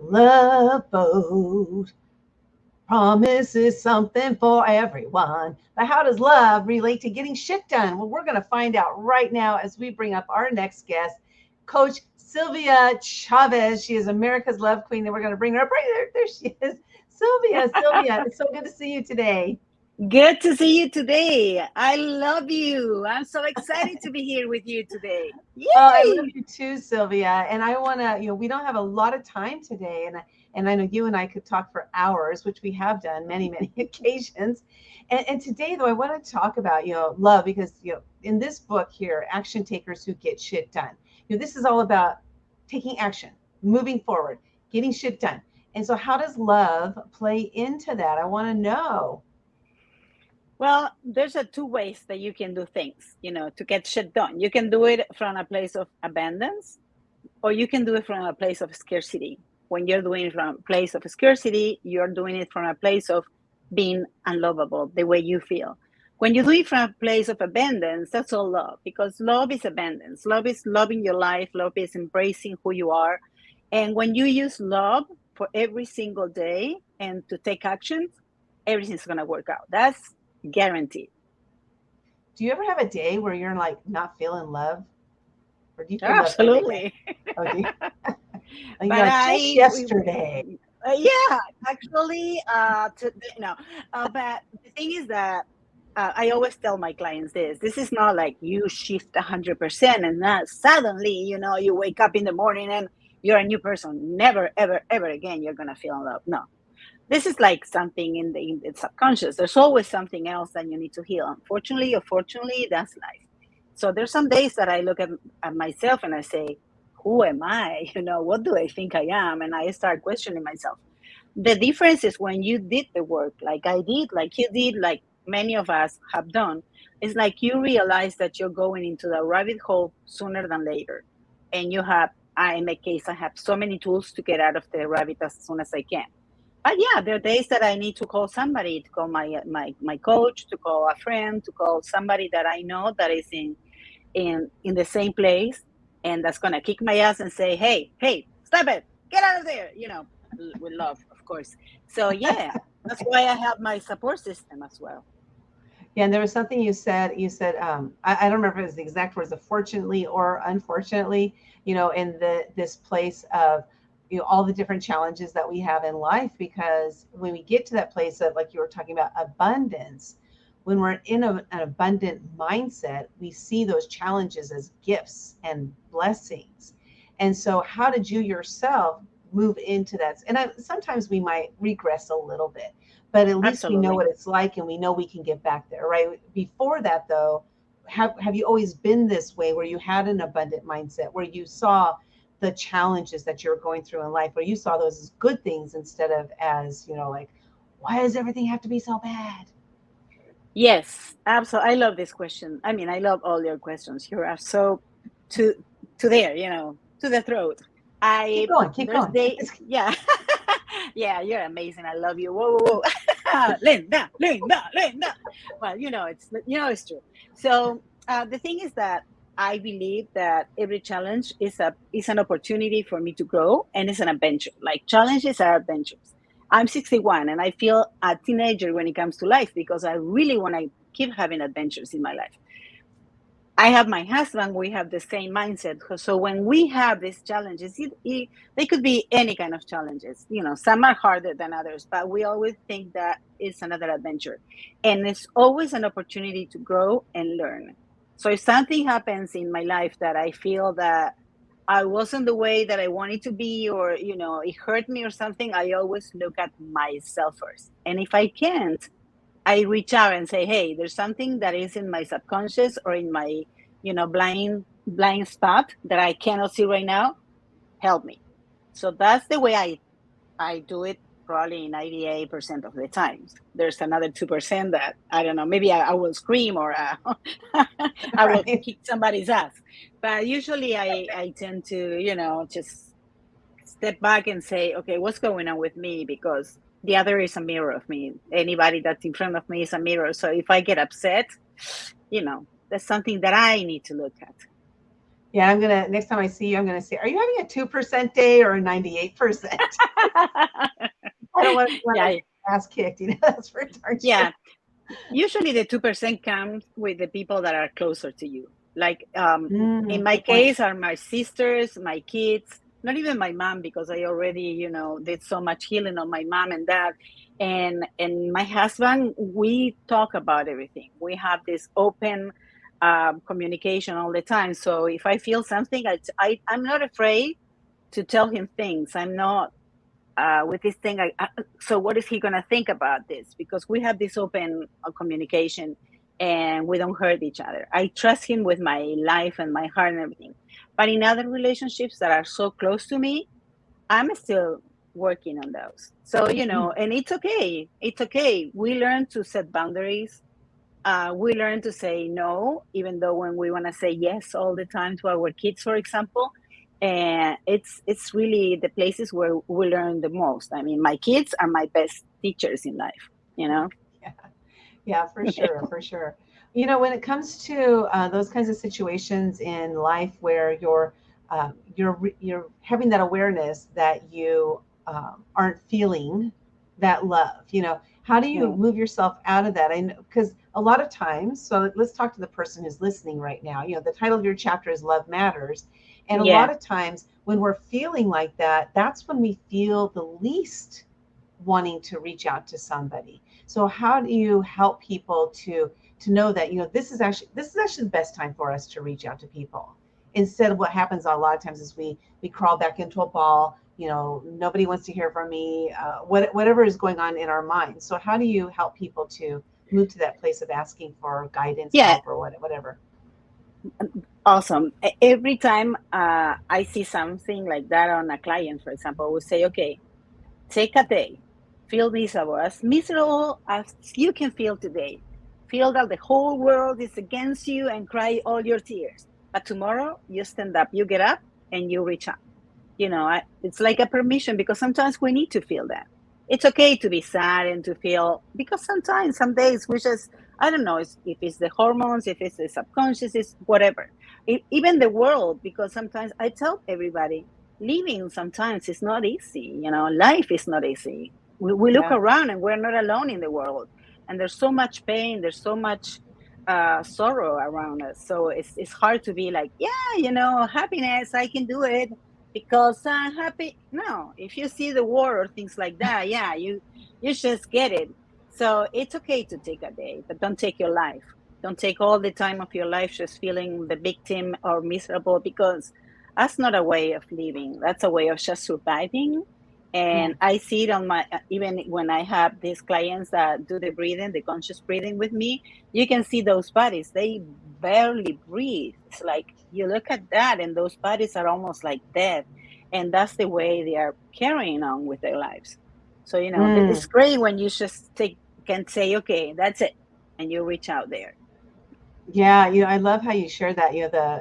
Love boat promises something for everyone. But how does love relate to getting shit done? Well, we're going to find out right now as we bring up our next guest, Coach Sylvia Chavez. She is America's Love Queen, and we're going to bring her up right there. There she is. Sylvia, it's so good to see you today. Good to see you today. I love you. I'm so excited to be here with you today. Oh, I love Yay! you too, Sylvia. And I want to, we don't have a lot of time today, and I know you and I could talk for hours, which we have done many occasions. And today, though, I want to talk about, love because, in this book here, Action Takers Who Get Shit Done. This is all about taking action, moving forward, getting shit done. And so, how does love play into that? I want to know. Well, there's a two ways that you can do things, to get shit done. You can do it from a place of abundance, or you can do it from a place of scarcity. When you're doing it from a place of scarcity, you're doing it from a place of being unlovable, the way you feel. When you do it from a place of abundance, that's all love, because love is abundance. Love is loving your life. Love is embracing who you are. And when you use love for every single day and to take actions, everything's going to work out. That's guaranteed. Do you ever have a day where you're like not feeling love? Or do you feel love every day? Absolutely. Oh, do you? Like, But just yesterday. yeah, actually, but the thing is that I always tell my clients this is not like you shift 100% and that suddenly, you wake up in the morning and you're a new person. Never, ever, ever again, you're going to feel in love. No, this is like something in the subconscious. There's always something else that you need to heal. Unfortunately or fortunately, that's life. So there's some days that I look at myself and I say, who am I? What do I think I am? And I start questioning myself. The difference is when you did the work, like I did, like you did, like many of us have done, it's like you realize that you're going into the rabbit hole sooner than later. And in my case, I have so many tools to get out of the rabbit as soon as I can. But yeah, there are days that I need to call somebody, to call my coach, to call a friend, to call somebody that I know that is in the same place, and that's gonna kick my ass and say, hey, stop it, get out of there, with love, of course. So yeah, that's why I have my support system as well. Yeah, and there was something you said. You said, I don't remember if it was the exact words of fortunately or unfortunately, in this place of, all the different challenges that we have in life. Because when we get to that place of, like you were talking about, abundance, when we're in an abundant mindset, we see those challenges as gifts and blessings. And so, how did you yourself move into that? And sometimes we might regress a little bit, but at least we know Absolutely. what it's like and we know we can get back there, right? Before that, though, have you always been this way, where you had an abundant mindset, where you saw the challenges that you're going through in life, where you saw those as good things instead of as, like, why does everything have to be so bad? Yes, absolutely. I love this question. I mean, I love all your questions. You are so to to there, to the throat. Keep I going, keep There's going. day, yeah, yeah. You're amazing. I love you. Whoa, whoa, whoa. Linda, Linda, Linda. Well, it's true. So the thing is that I believe that every challenge is an opportunity for me to grow, and it's an adventure. Like challenges are adventures. I'm 61 and I feel a teenager when it comes to life because I really want to keep having adventures in my life. I have my husband, we have the same mindset. So when we have these challenges, they could be any kind of challenges. Some are harder than others, but we always think that it's another adventure. And it's always an opportunity to grow and learn. So if something happens in my life that I feel that I wasn't the way that I wanted to be, or, it hurt me or something, I always look at myself first. And if I can't, I reach out and say, hey, there's something that is in my subconscious or in my, blind spot that I cannot see right now. Help me. So that's the way I do it probably 98% of the times. There's another 2% that I don't know, maybe I will scream or I will Right. kick somebody's ass. But usually I tend to, just step back and say, okay, what's going on with me? Because the other is a mirror of me. Anybody that's in front of me is a mirror. So if I get upset, that's something that I need to look at. Yeah, next time I see you, I'm gonna say, are you having a 2% day or a 98%? I don't want Yeah, to ass kicked, that's for darn sure. yeah. Usually the 2% comes with the people that are closer to you. Like in my Good point. case are my sisters, my kids, not even my mom, because I already, did so much healing on my mom and dad. And my husband, we talk about everything. We have this open communication all the time. So if I feel something, I'm not afraid to tell him things. I'm not with this thing. So what is he going to think about this? Because we have this open communication and we don't hurt each other. I trust him with my life and my heart and everything. But in other relationships that are so close to me, I'm still working on those. So, and it's okay. It's okay. We learn to set boundaries. We learn to say no, even though when we want to say yes all the time to our kids, for example. And it's really the places where we learn the most. I mean, my kids are my best teachers in life, you know? Yeah, yeah, for sure, for sure. When it comes to those kinds of situations in life where you're having that awareness that you aren't feeling that love, how do you Yeah. move yourself out of that? I know, because a lot of times, so let's talk to the person who's listening right now. The title of your chapter is Love Matters. And a lot Yeah. of times when we're feeling like that, that's when we feel the least wanting to reach out to somebody. So how do you help people to know that this is actually the best time for us to reach out to people, instead of what happens a lot of times is we crawl back into a ball. Nobody wants to hear from me. Whatever is going on in our minds. So how do you help people to move to that place of asking for guidance, Yeah. help, or whatever? Awesome. Every time I see something like that on a client, for example, we say, okay, take a day, feel miserable as you can feel today. Feel that the whole world is against you and cry all your tears. But tomorrow, you stand up, you get up, and you reach out. It's like a permission, because sometimes we need to feel that. It's okay to be sad and to feel, because sometimes, some days we just, I don't know if it's the hormones, if it's the subconscious, it's whatever. Even the world, because sometimes I tell everybody, living sometimes is not easy. Life is not easy. We look Yeah. around and we're not alone in the world. And there's so much pain, there's so much sorrow around us. So it's hard to be like, yeah, happiness, I can do it because I'm happy. No, if you see the war or things like that, yeah, you just get it. So it's okay to take a day, but don't take your life. Don't take all the time of your life just feeling the victim or miserable, because that's not a way of living. That's a way of just surviving. Yeah. And I see it on my, even when I have these clients that do the breathing, the conscious breathing with me, you can see those bodies. They barely breathe. It's like you look at that, and those bodies are almost like dead. And that's the way they are carrying on with their lives. So, it's Mm. great when you just can say, okay, that's it. And you reach out there. Yeah, I love how you share that,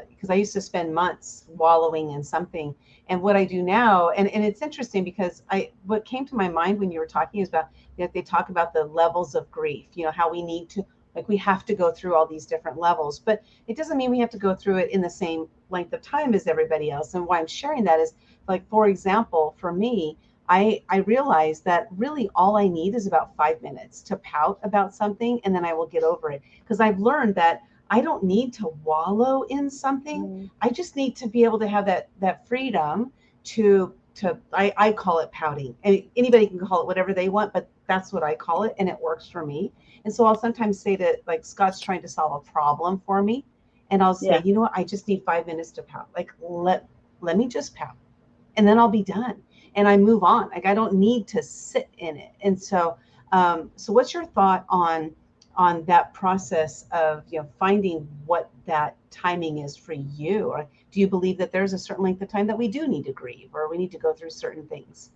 because I used to spend months wallowing in something. And what I do now, and it's interesting because what came to my mind when you were talking is about, they talk about the levels of grief, how we need to, like, we have to go through all these different levels, but it doesn't mean we have to go through it in the same length of time as everybody else. And why I'm sharing that is, like, for example, for me, I realized that really all I need is about 5 minutes to pout about something, and then I will get over it. Because I've learned that I don't need to wallow in something. Mm. I just need to be able to have that freedom to I call it pouting. And anybody can call it whatever they want, but that's what I call it, and it works for me. And so I'll sometimes say that, like, Scott's trying to solve a problem for me, and I'll say, Yeah. you know what, I just need 5 minutes to pout. Like, let me just pout, and then I'll be done, and I move on. Like, I don't need to sit in it. And so what's your thought on that process of finding what that timing is for you? Or do you believe that there's a certain length of time that we do need to grieve, or we need to go through certain things?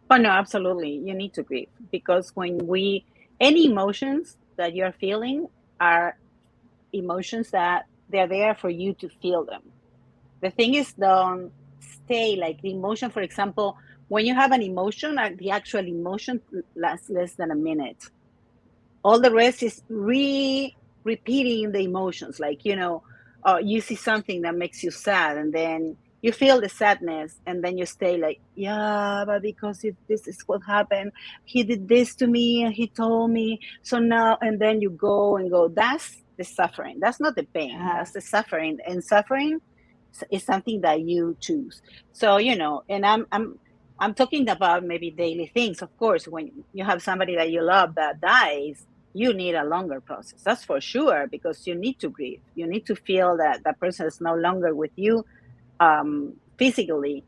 Oh, no, absolutely. You need to grieve, because any emotions that you're feeling are emotions that they're there for you to feel them. The thing is, don't stay like the emotion. For example, when you have an emotion, the actual emotion lasts less than a minute. All the rest is repeating the emotions. Like, or you see something that makes you sad, and then you feel the sadness, and then you stay like, yeah, but because if this is what happened, he did this to me and he told me, so now, and then you go and go, that's the suffering. That's not the pain, Yeah. that's the suffering. And suffering is something that you choose. So, and I'm talking about maybe daily things. Of course, when you have somebody that you love that dies, you need a longer process. That's for sure, because you need to grieve. You need to feel that that person is no longer with you, physically.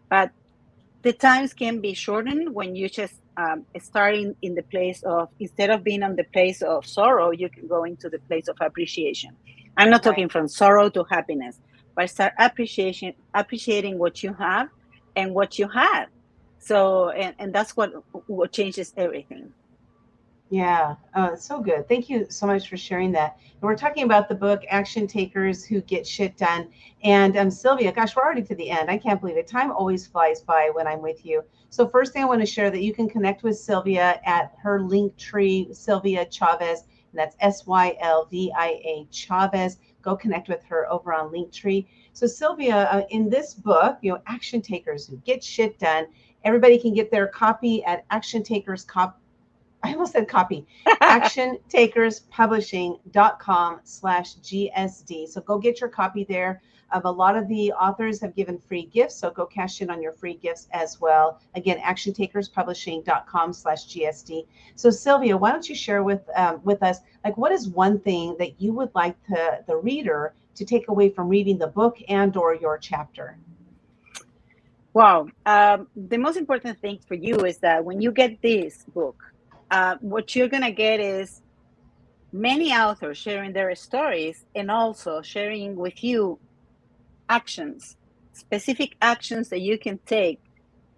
But the times can be shortened when you just starting in the place of, instead of being on the place of sorrow, you can go into the place of appreciation. I'm not Right. talking from sorrow to happiness, but start appreciating what you have and what you had. So, and that's what changes everything. Yeah, it's so good. Thank you so much for sharing that. And we're talking about the book Action Takers Who Get Shit Done. And Sylvia, gosh, we're already to the end. I can't believe it. Time always flies by when I'm with you. So first thing I want to share that you can connect with Sylvia at her link tree, Sylvia Chavez, and that's Sylvia Chavez. Go connect with her over on Linktree. So Sylvia, in this book, Action Takers Who Get Shit Done, everybody can get their copy at Action Takers Cop. I almost said copy. actiontakerspublishing.com/GSD. So go get your copy there. A lot of the authors have given free gifts, so go cash in on your free gifts as well. Again, actiontakerspublishing.com/GSD. So Sylvia, why don't you share with us, like, what is one thing that you would like the reader to take away from reading the book and/or your chapter? Wow. The most important thing for you is that when you get this book, what you're going to get is many authors sharing their stories, and also sharing with you actions, specific actions that you can take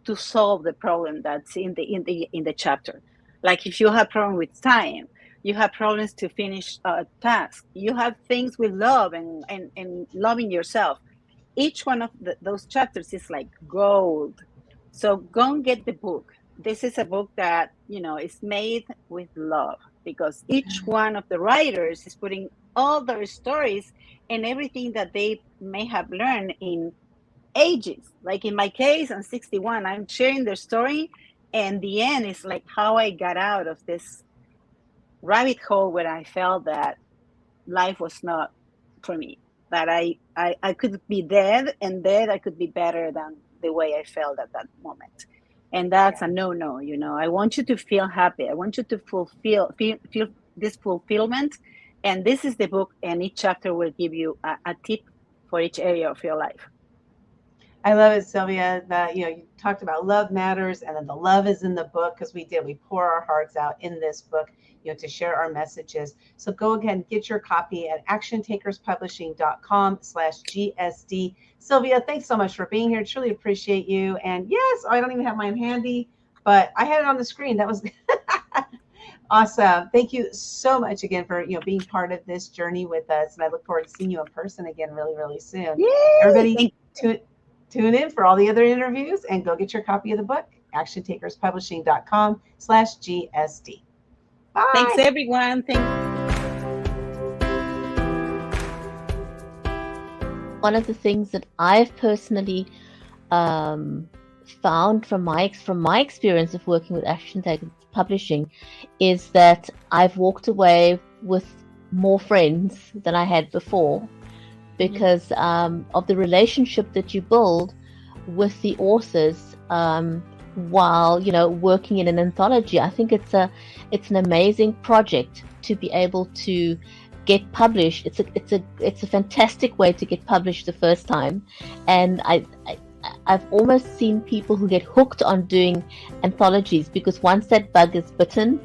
to solve the problem that's in the chapter. Like if you have problem with time, you have problems to finish a task, you have things with love and loving yourself. Each one of those chapters is like gold. So go and get the book. This is a book that is made with love, because each one of the writers is putting all their stories and everything that they may have learned in ages. Like in my case, I'm 61, I'm sharing their story, and the end is like how I got out of this rabbit hole where I felt that life was not for me, that I could be dead, and dead I could be better than the way I felt at that moment. And that's Yeah. a no. I want you to feel happy. I want you to feel this fulfillment. And this is the book, and each chapter will give you a tip for each area of your life. I love it, Sylvia. That you talked about love matters, and then the love is in the book because we pour our hearts out in this book, to share our messages. So go ahead and get your copy at actiontakerspublishing.com/GSD. Sylvia, thanks so much for being here. Truly appreciate you. And yes, I don't even have mine handy, but I had it on the screen. That was awesome. Thank you so much again for being part of this journey with us, and I look forward to seeing you in person again really, really soon. Yay! Everybody, tune in for all the other interviews and go get your copy of the book, actiontakerspublishing.com/GSD. Bye. Thanks, everyone. One of the things that I've personally found from my experience of working with Action Takers Publishing is that I've walked away with more friends than I had before, because of the relationship that you build with the authors while working in an anthology. I think it's an amazing project to be able to get published. It's a fantastic way to get published the first time, and I've almost seen people who get hooked on doing anthologies, because once that bug is bitten,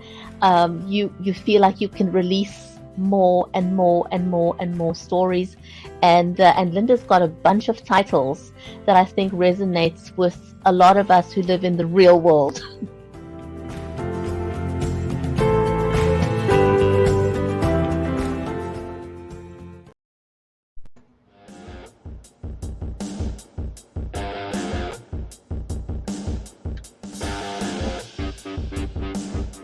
you feel like you can release more and more and more and more stories, and Linda's got a bunch of titles that I think resonates with a lot of us who live in the real world.